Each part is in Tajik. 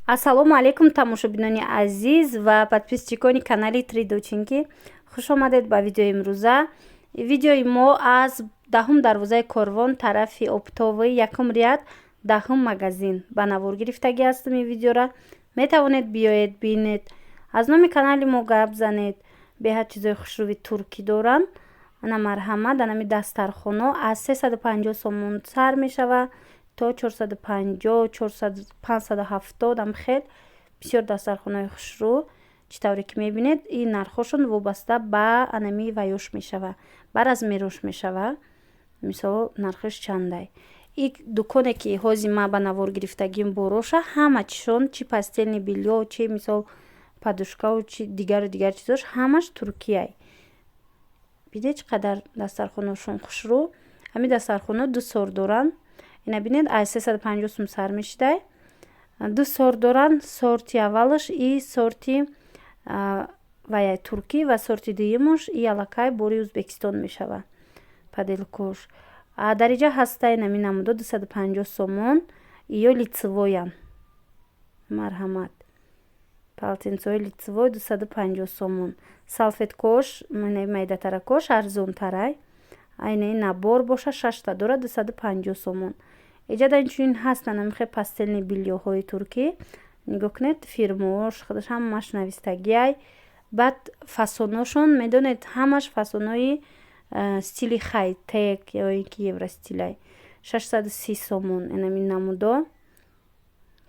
ассалому алайкум тамошобинони азиз ва подписчикони канали Три доченьки. Хуш омадед ба видеои имрӯза. Видеои мо аз 10 дарвозаи Корвон, тарафи Оптовӣ, 1 ряд, 10 магазин ба навор гирифтагӣ ҳастам. Ин видеора метавонед биёед бинед, аз номи канали мо гап занед. Беҳад чизои хушрӯви туркӣ доранд. ана марҳамат, анами дастархоно аз 350 сомон сар мешавад то 450, 400, 570 ам хел бисёр дастархонаи хушрӯ. чӣ тавре ки мебинед, ин нархошон вобаста ба анами ваёш мешавад, ба размерош мешавад. мисол нархиш чандай. ин дуконе ки ҳози ма ба навор гирифтагим бороша, ҳама чишон, чӣ пастелни бильё, чӣ мисол падушкаву чӣ дигару дигар чизош, ҳамаш туркияй. бидед чӣ қадар дастархоношон хушрӯ. ҳамин дастархоно ду сор доранд. ина бинед аз 350 сум сар мешидай. ду сорт доранд. сорти аввалаш и сорти ваяй туркӣ ва сорти дуюмаш и аллакай бори Узбекистон мешавад. паделкош дариҷа ҳастай нами намудо 250 сомон ё лицевоян. марҳамат. полотенцои лицевой 250 сомон. салфеткош майдатаракош арзонтарай. айнаи набор боша 6 та дора 250 сомон. эҷада инчунин ҳастанд намихе пастелни бильёҳои туркӣ. нигоҳ кунед фирмаош худаш ҳамаш навистагиай. баъд фасоношон медонед ҳамаш фасонои стили хайтек ё ин ки евростилай. 630 сомон инами намудо.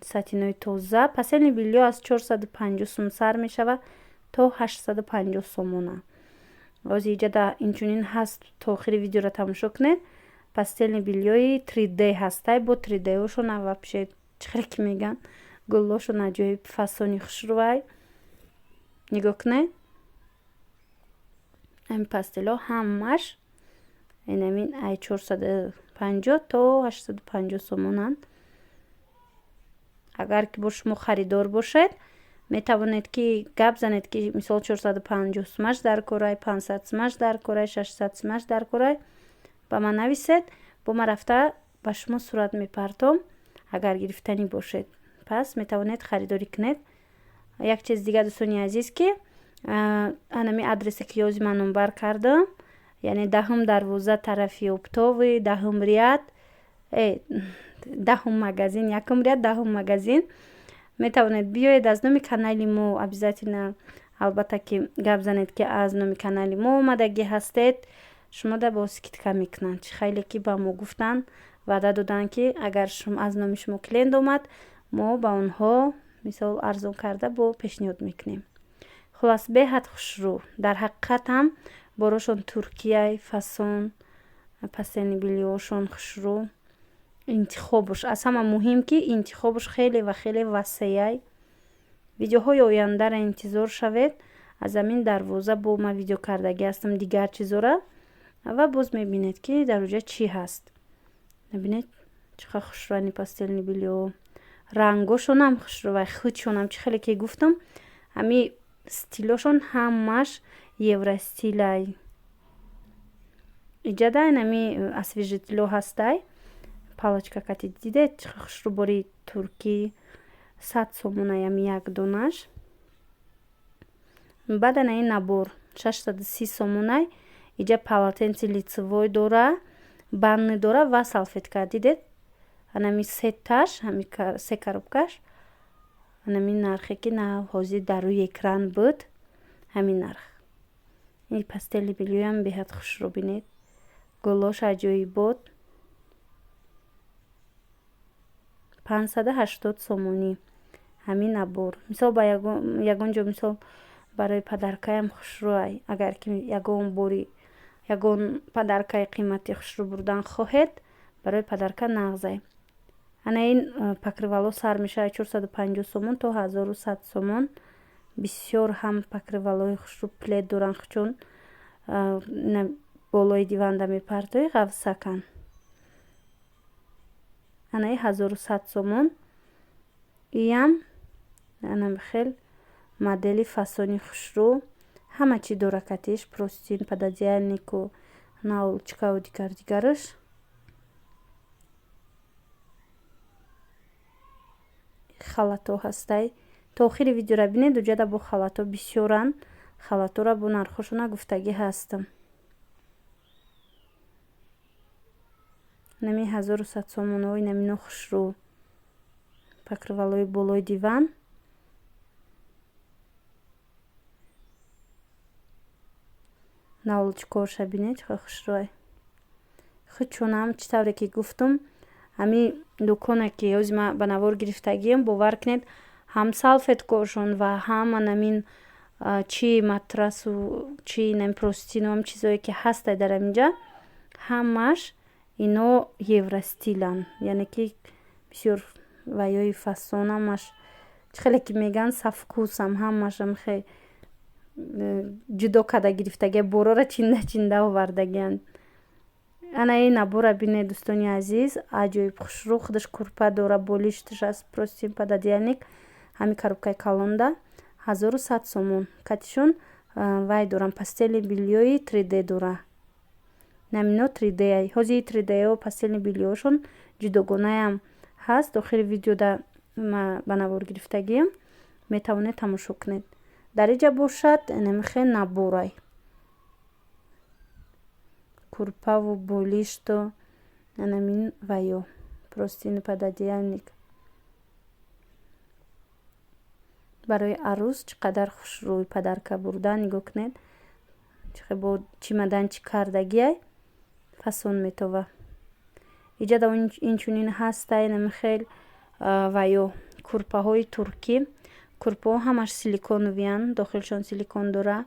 сатинои тоза. пастелни бильё аз 450 сум сар мешавад то 850 сомона. ози эҷада инчунин ҳаст. то охири видеоро тамошо кунед. пастелни бильёи 3D ҳастай бо 3Dошон вообще чихеле ки меган гуллошон аҷоиб фасони хушрӯвай. нигоҳ кунед. ҳамин пастелҳо ҳамаш инамин ай 450 то 850 сомонанд. агар ки бо шумо харидор бошед, метавонед ки гап занед ки мисол 450 сумаш дар корай, 500 сумаш дар корай, 600 сумаш дар корай. ба ман нависед, бо ман рафта ба шумо сурат мепартом. агар гирифтанӣ бошед, пас метавонед харидорӣ кунед. як чиз дигар дӯстони азиз ки анами адресе ки ёзи ман номбар кардам, яъне 10 дарвоза тарафи Оптовӣ, 10 ряд, 10 магазин, 1 ряд, 10 магазин. метавонед биёед аз номи канали мо обязательно, албатта ки гап занед ки аз номи канали мо омадагӣ ҳастед. шумо да бо скидка мекунанд. чӣ хеле ки ба мо гуфтанд, ваъда доданд ки агар аз номи шумо клиент омад, мо ба онҳо мисол арзон карда бо пешниҳод мекунем. хулос беҳад хушрӯ. дар ҳақиқат ҳам борошон туркияй фасон, пастелни бильёшон хушрӯ. интихобаш аз ҳама муҳим ки интихобаш хеле ва хеле васеяй. видеоҳои ояндаро интизор шавед. аз ҳамин дарвоза бо ма видео кардагӣ ҳастам дигар чизора ва боз мебинед ки дар оҷа чӣ ҳаст. мебинед чӣ қадar хушрӯани пастелни бильё. рангошон ҳам хушрӯвай, худшонам чӣ хеле ки гуфтам, ҳами стилошон ҳамаш евростилай. иҷада нами освежителё ҳастай. палочка кати дидед чӣ қадar хушрӯбори туркӣ. 100 сомонай ҳами як донаш. баъд анаи набор 630 сомонай. иҷа полотенси лицевой дора, банны дора ва салфетка. дидед анами сеташ, ҳами се коробкаш. анами нархе ки на ҳозир дар рӯи экран буд, ҳамин нарх. ин пастели бильёам беҳад хушрӯ бинед. гулош аҷоибот. 580 сомонӣ ҳамин набор. мисол ба ягон ҷо мисол барои падаркаям хушрӯай. агар ки ягон бори ягон падаркаи қимати хушрӯ бурдан хоҳед, барои падарка нағзай. ана ин покрывало сар мешавад 450 сомон то 1100 сомон. бисёр ҳам покрывалои хушрӯ плед доранд, чун болои диванда мепартои ғафсакан. анаи 1100 сомон. иям анам хел модели фасони хушрӯ. ҳама чӣ дора катиш, простин, пододеялнику, наулчкаву дигараш. халато ҳастай. То охири видеоро бинед, уҷада бо халато бисёран. Халатора бо нархошона гуфтагӣ ҳастам. нами 1100 сомонои намино хушрӯ. Покрывалои болои диван. Наволочкаоша бинед чӣ хушрӯй. Худ чунам чӣ тавре ки гуфтум, ҳами дуконе ки ҳози ма ба навор гирифтагиам, бовар кунед, ҳам салфеткаошон ва ҳама намин чи матрасу чи нами простину ҳам чизое ки ҳастай дар аминҷа, ҳамаш ино евростилан. Яъне ки бисёр ваёи фасон ҳамаш чӣ хеле ки меган сафкусам, ҳамашам хе ҷудо карда гирифтагия, борора чинда овардагианд. Ана ин набора бинед дӯстони азиз, аҷоиб хушрӯ, худаш курпа дора, болишташ аст, простин пододеяльник, ҳами коробкаи калонда 1100 сомон. Катишон вай дорам пастели биллиёи 3D дора. Намино 3D. Ҳози 3D пастели биллиёшон ҷудогонаам ҳаст. Охири видеода ба навор гирифтагиам, метавонед тамошо кунед. Дар инҷа бошад намихе наборай. Курпаву болишту намин ваё. Простини пододеяльник. Барои арӯс чӣ қадар хушрӯй падарка бурдан, нигоҳ кунед. Чӣ бо чимоданчи кардагиай фасон метова. Иҷада инчунин ҳастай намихел ваё. Курпаҳои туркӣ. Курпаҳо ҳамаш силиконовиянд, дохилшон силикон дора.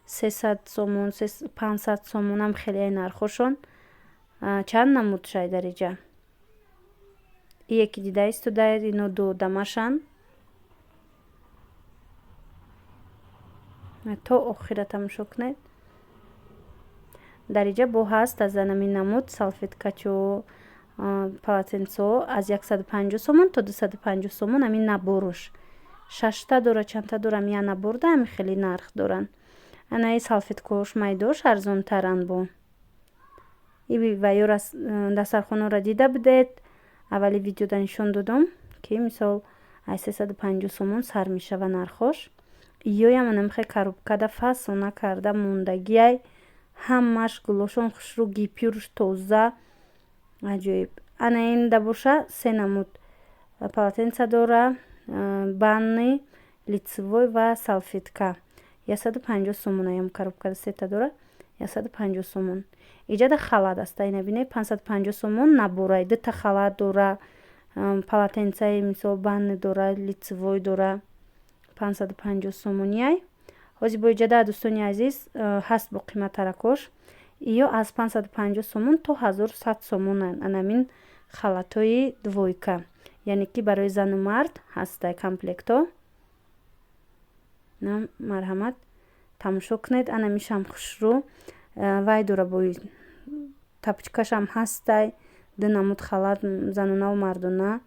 300 сомон, 500 сомон ҳам хеле нархошон. Чанд намуд шай дар инҷа. Ие ки дида истодаед, ино додамашанд. То охира тамошо кунед. Дар инҷа бо ҳаст аз намин намуд салфеткачо, полотенцо аз 150 сомон то 250 сомон ҳамин наборош. 6та дора, чандта дора, ҳамин наборда ҳамин хеле нарх доранд. Анаи салфеткаош майдош арзонтаранд бо. Иби ваёра дастархонора дида будед. Аввали видеода нишон додам ки мисол аз 350 сомон сар мешава нархош. Иёям намихе коробкада фасона карда мондагиай. Ҳамаш гулошон хушрӯ, гипюрш тоза. Аҷоиб. Ана ин да боша 3 намуд полотенца дора, банни, лицевой ва салфетка. 150 сомон аям коробкада 3 дора, 150 сомон. Иҷада халат аст, ина бинед 550 сомон наборай. 2 халат дора, полотенцаи мисол банни дора, лицевой дора. 550 сомонияй. Ҳози бо иҷада дӯстони азиз ҳаст бо қиматтаракош. Иё аз 550 сомон то 1100 сомон анамин халатои двойка. Яъне ки барои зану мард ҳастай комплекто. Марҳамат тамошо кунед. Ана мишам хушрӯ. Вай дора бо тапочкашам ҳастай. 2 намуд халат занунаву мардона.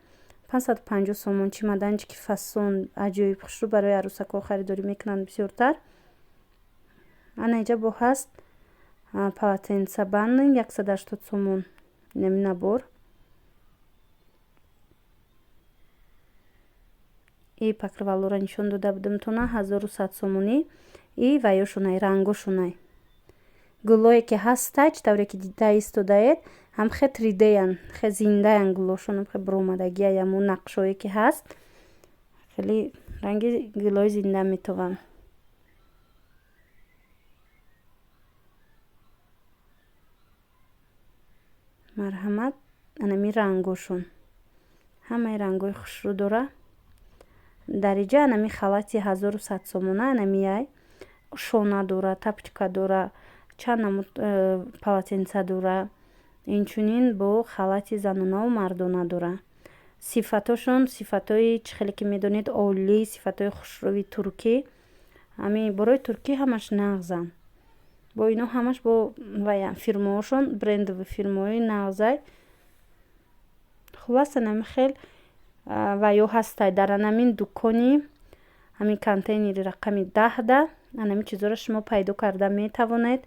550 сомон. Чимоданчики фасон аҷоиб хушрӯ барои арӯсакҳо харидорӣ мекунанд бисёртар. Ана инҷа бо ҳаст полотенца банни 180 сомон. Нами набор. И покрывалора нишон дода будам тона 1100 сомонӣ. И ваёшунай, рангошунай. Гулое ки ҳастай, чӣ тавре ки дида истодаед, ҳам хе 3D-ян, хе зиндаян гулошон, хе бромадагия яму нақшое ки ҳаст. Хеле ранги гулои зинда метавам. Марҳамат, анами рангошон. Ҳамаи рангои хушрӯ дора. Дар инҷа анами халати 1100 сомона анамияй. Шона дора, тапочка дора, чанд намуд полотенца дора. Инчунин бо халати занунаву мардона дора. Сифатошон сифатои чӣ хеле ки медонед олӣ, сифатои хушрӯи туркӣ. Ҳамин борои туркӣ ҳамаш нағзанд. Бо ино ҳамаш бо фирмаошон, брендови фирмаои нағзай. Хулоса нами хел ваё ҳастай дар анамин дукони ҳамин контейнери рақами 10 анамин чизора шумо пайдо карда метавонед.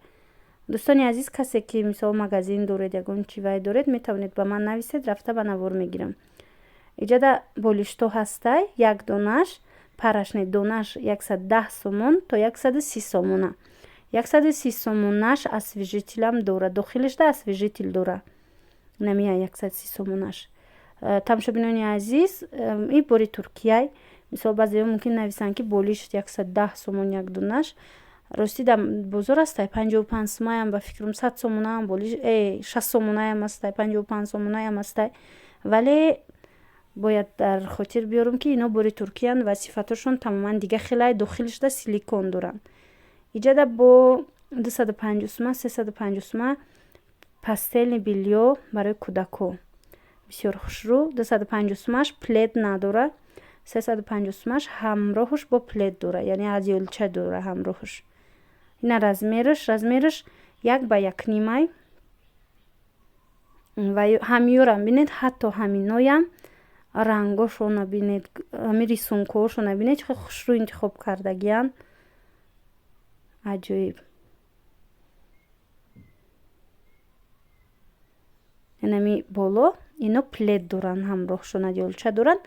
дӯстони азиз, касе ки мисол магазин доред, ягон чи вай доред, метавонед ба ман нависед, рафта ба навор мегирам. иҷада болишто ҳастай, як донаш парашни донаш 110 сомон то 130 сомона. 130 сомонаш освежителам дора, дохилишда освежител дора. Намия 130 сомонаш. Тамошобинони азиз, и бори Туркияй. Мисол баъзеҳо мумкин нависанд ки болиш 110 сомон як донаш. Рости дар бозор астай 55 сомаям, ба фикрам 100 сомонаам болиш 60 сомонаям астай, 55 сомонаям астай. Вале бояд дар хотир биёрам ки ино бори Туркиянд ва сифатошон тамоман дига хелай, дохилишда силикон доранд. Иҷада бо 250 сума 350 сума пастели бельё барои кӯдакҳо бисёр хушрӯ. 250 сумаш плед надора, 350 сумаш ҳамроҳуш бо плед дора, яъне одеялча дора ҳамроҳуш. Ина размериш 1:1 ва ҳамёрам бинед, ҳатто ҳаминоям рангошона бинед, ҳами рисункаҳошона бинед, чӣ қадр хушрӯ интихоб кардагиянд. Аҷоиб. Инами боло ино плед доранд, ҳамроҳшон одеялча доранд,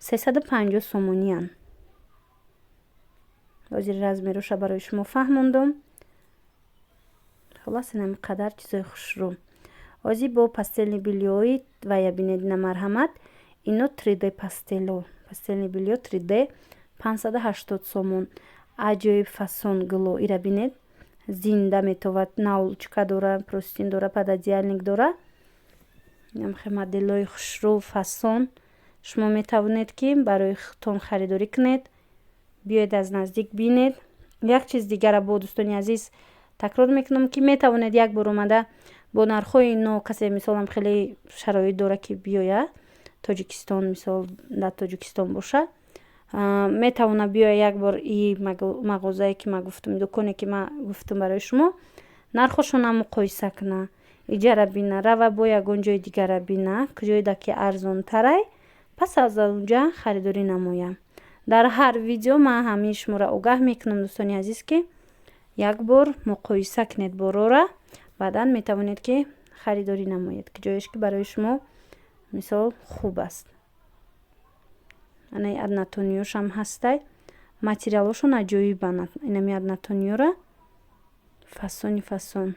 350 сомониянд. ҳозир размероша барои шумо фаҳмондам. Халас инами қадар чизои хушрӯ. ҳозир бо пастелни бельёи вая бинед ина марҳамат. Ино 3D пастело, пастелни бельё 3D 580 сомон. Аҷоиб фасон гло ира бинед. Зинда метавад, наулчка дора, простин дора, пододеяльник дора. Инам хе моделои хушрӯ фасон шумо метавонед ки барои худтон харидорӣ кунед. Биёед аз наздик бинед. Як чиз дигара бо дӯстони азиз такрор мекунам ки метавонед як бор омада бо нархҳои ино, касе мисолам хеле шароит дора ки биёяд Тоҷикистон, мисол дар Тоҷикистон боша, метавона биёя як бор и мағозае ки ма гуфтам, дуконе ки ма гуфтам барои шумо, нархошона муқоиса куна, иҷара бина, рава бо ягон ҷои дигара бина, куҷоида ки арзонтарай, пас аз онҷа харидорӣ намоям. Дар ҳар видео ман ҳамин шуморо огаҳ мекунам дӯстони азиз ки як бор муқоиса кунед борора, баъдан метавонед ки харидорӣ намоед, ки ҷоеш ки барои шумо мисол хуб аст. Анаи аднатониёшам ҳастай. Материалошон аҷоибанд. Инами аднатониёра фасони фасон.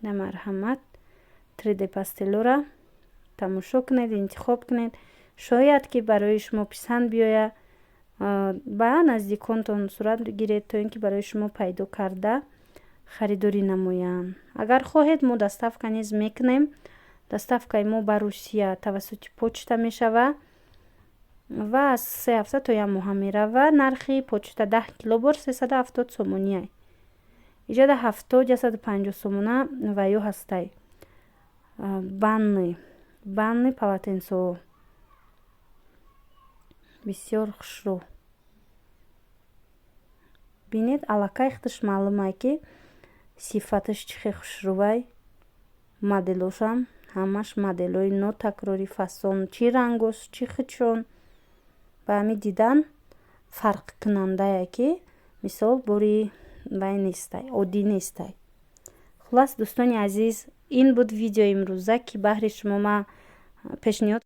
На марҳамат 3D пастелора тамошо кунед, интихоб кунед. Шояд ки барои шумо писанд биёя, ба наздиконтон сурат гиред то ин ки барои шумо пайдо карда харидорӣ намоянд. Агар хоҳед мо доставка низ мекунем. Доставкаи мо ба Русия тавассути почта мешава ва аз 3 ҳафта то 1 моҳа мерава. Нархи почта 10 килобор 370 сомония. Иҷада 70-150 сомона ваё ҳастай. банни палатенсо бисёр хушрӯ. Бинед аллакай худаш маълумай ки сифаташ чӣ хел хушрӯвай. Моделошам ҳамаш моделои нотакрори фасон, чӣ рангош, чӣ худшон ба ҳами дидан фарқкунандае ки мисол бори вай нестай, оддӣ нестай. Хулас дӯстони азиз, ин буд видеои имрӯза ки баҳри шумо ма пешниҳод